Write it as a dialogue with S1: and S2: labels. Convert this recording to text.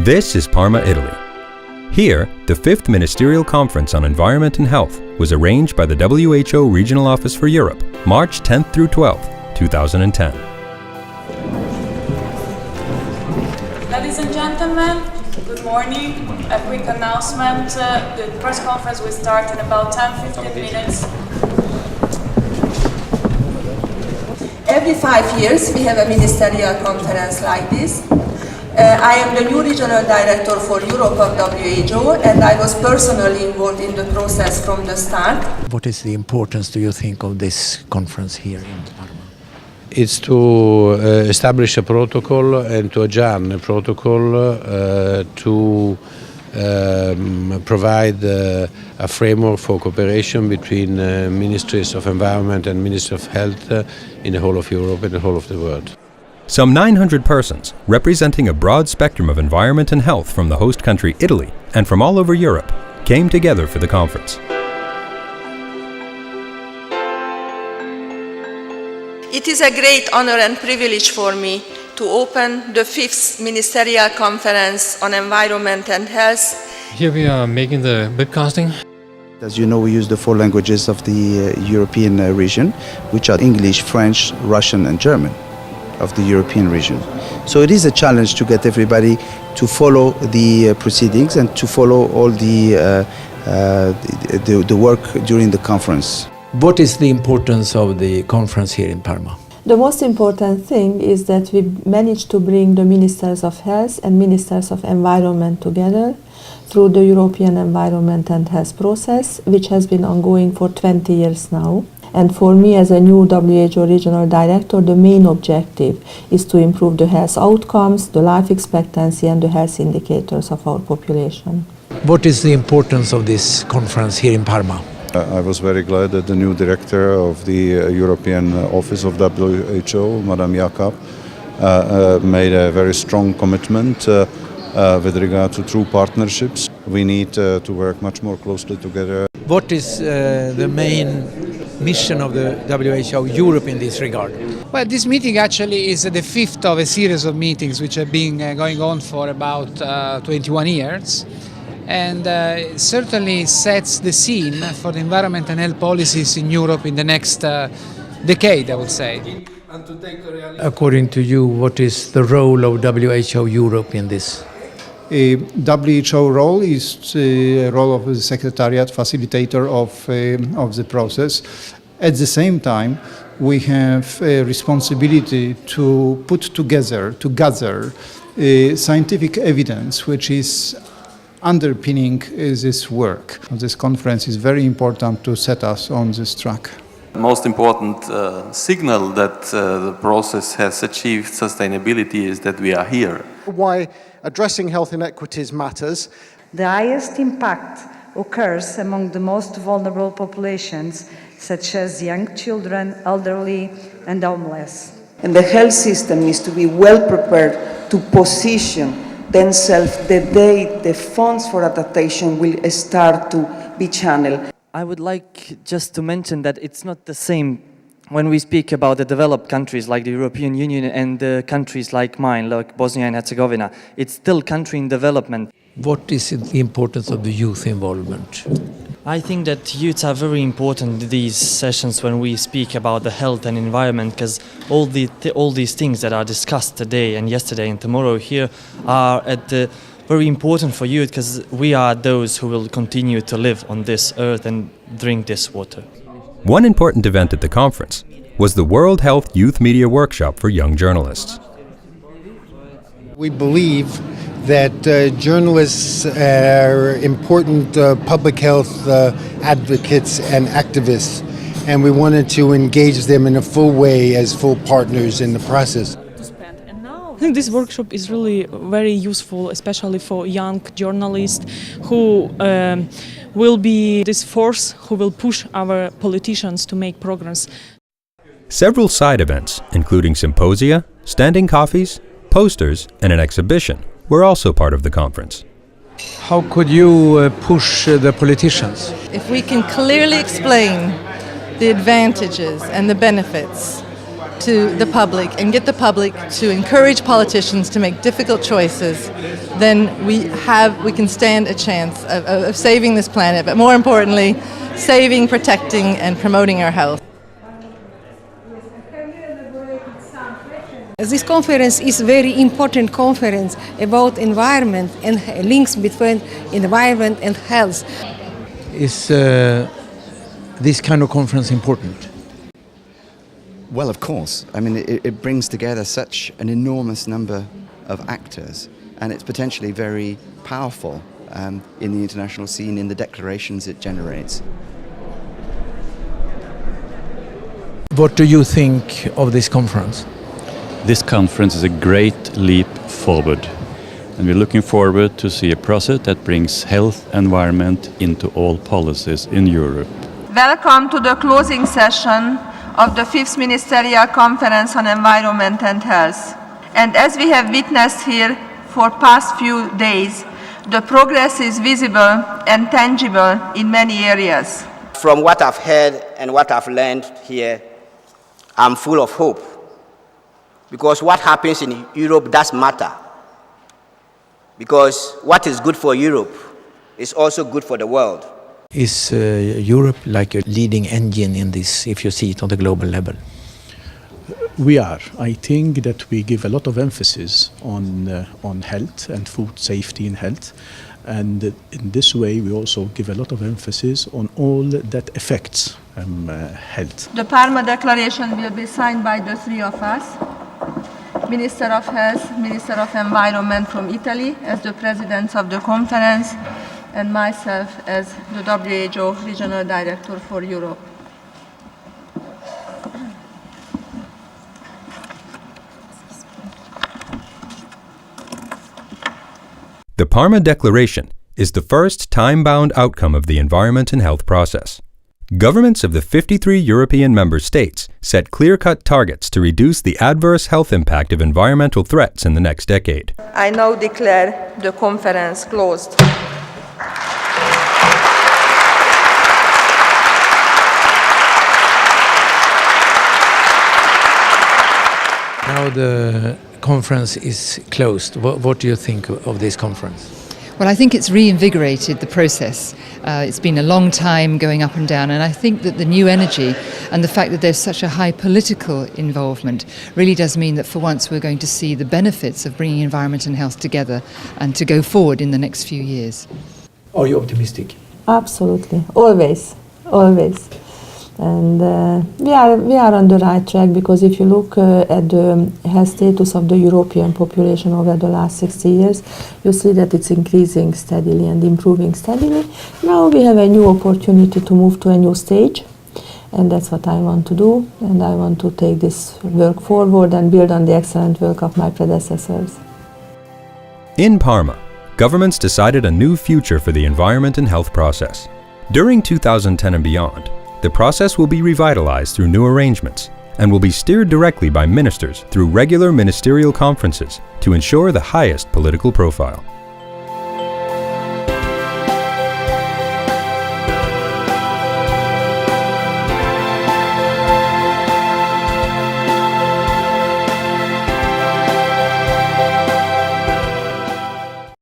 S1: This is Parma, Italy. Here, the 5th Ministerial Conference on Environment and Health was arranged by the WHO Regional Office for Europe, March 10th through 12th, 2010.
S2: Ladies and gentlemen, good morning. A quick announcement. The press conference will start in about 10-15 minutes. Every 5 years we have a ministerial conference like this. I am the new regional director for Europe of WHO, and I was personally involved in the process from the start.
S3: What is the importance, do you think, of this conference here in Parma?
S4: It's to establish a protocol and to adjourn a protocol to provide a framework for cooperation between ministries of environment and ministries of health in the whole of Europe and the whole of the world.
S1: Some 900 persons, representing a broad spectrum of environment and health from the host country Italy and from all over Europe, came together for the conference.
S2: It is a great honor and privilege for me to open the 5th Ministerial Conference on Environment and Health.
S5: Here we are making the webcasting.
S6: As you know, we use the 4 languages of the European region, which are English, French, Russian and German of the European region. So it is a challenge to get everybody to follow the proceedings and to follow all the work during the conference.
S3: What is the importance of the conference here in Parma?
S7: The most important thing is that we managed to bring the Ministers of Health and Ministers of Environment together through the European Environment and Health process, which has been ongoing for 20 years now. And for me, as a new WHO Regional Director, the main objective is to improve the health outcomes, the life expectancy and the health indicators of our population.
S3: What is the importance of this conference here in Parma?
S8: I was very glad that the new director of the European Office of WHO, Madame Jakob, made a very strong commitment with regard to true partnerships. We need to work much more closely together.
S3: What is the main mission of the WHO Europe in this regard?
S9: Well, this meeting actually is the 5th of a series of meetings which have been going on for about 21 years. And it certainly sets the scene for the environment and health policies in Europe in the next decade, I would say.
S3: According to you, what is the role of WHO Europe in this?
S10: WHO role is a role of the Secretariat, facilitator of the process. At the same time, we have a responsibility to put together, to gather scientific evidence which is underpinning this work. This conference is very important to set us on this track.
S11: The most important signal that the process has achieved sustainability is that we are here.
S12: Why addressing health inequities matters.
S13: The highest impact occurs among the most vulnerable populations, such as young children, elderly and homeless.
S14: And the health system needs to be well prepared to position themselves the day the funds for adaptation will start to be channeled.
S15: I would like just to mention that it's not the same when we speak about the developed countries like the European Union and the countries like mine, like Bosnia and Herzegovina. It's still country in development.
S3: What is the importance of the youth involvement?
S15: I think that youths are very important in these sessions when we speak about the health and environment, because all these things that are discussed today and yesterday and tomorrow here are very important for youth, because we are those who will continue to live on this earth and drink this water.
S1: One important event at the conference was the World Health Youth Media Workshop for young journalists.
S16: We believe that journalists are important public health advocates and activists, and we wanted to engage them in a full way as full partners in the process.
S17: I think this workshop is really very useful, especially for young journalists who will be this force who will push our politicians to make progress.
S1: Several side events, including symposia, standing coffees, posters, and an exhibition, were also part of the conference.
S3: How could you push the politicians?
S18: If we can clearly explain the advantages and the benefits to the public and get the public to encourage politicians to make difficult choices, then we can stand a chance of saving this planet, but more importantly, saving, protecting, and promoting our health.
S19: This conference is a very important conference about environment and links between environment and health.
S3: Is this kind of conference important?
S20: Well, of course. I mean, it brings together such an enormous number of actors, and it's potentially very powerful in the international scene in the declarations it generates.
S3: What do you think of this conference?
S21: This conference is a great leap forward, and we're looking forward to see a process that brings health and environment into all policies in Europe.
S2: Welcome to the closing session of the 5th Ministerial Conference on Environment and Health. And as we have witnessed here for past few days, the progress is visible and tangible in many areas.
S22: From what I've heard and what I've learned here, I'm full of hope. Because what happens in Europe does matter. Because what is good for Europe is also good for the world.
S3: Is Europe like a leading engine in this, if you see it on the global level?
S23: We are. I think that we give a lot of emphasis on health and food safety and health. And in this way, we also give a lot of emphasis on all that affects health.
S2: The Parma Declaration will be signed by the three of us. Minister of Health, Minister of Environment from Italy as the presidents of the conference, and myself as the WHO Regional Director for Europe.
S1: The Parma Declaration is the first time-bound outcome of the environment and health process. Governments of the 53 European member states set clear-cut targets to reduce the adverse health impact of environmental threats in the next decade.
S2: I now declare the conference closed.
S3: Now the conference is closed. What do you think of this conference?
S24: Well, I think it's reinvigorated the process. It's been a long time going up and down, and I think that the new energy and the fact that there's such a high political involvement really does mean that for once we're going to see the benefits of bringing environment and health together and to go forward in the next few years.
S3: Are you optimistic?
S7: Absolutely, always. And we are on the right track, because if you look at the health status of the European population over the last 60 years, you see that it's increasing steadily and improving steadily. Now we have a new opportunity to move to a new stage, and that's what I want to do, and I want to take this work forward and build on the excellent work of my predecessors.
S1: In Parma, governments decided a new future for the environment and health process. During 2010 and beyond, the process will be revitalized through new arrangements and will be steered directly by ministers through regular ministerial conferences to ensure the highest political profile.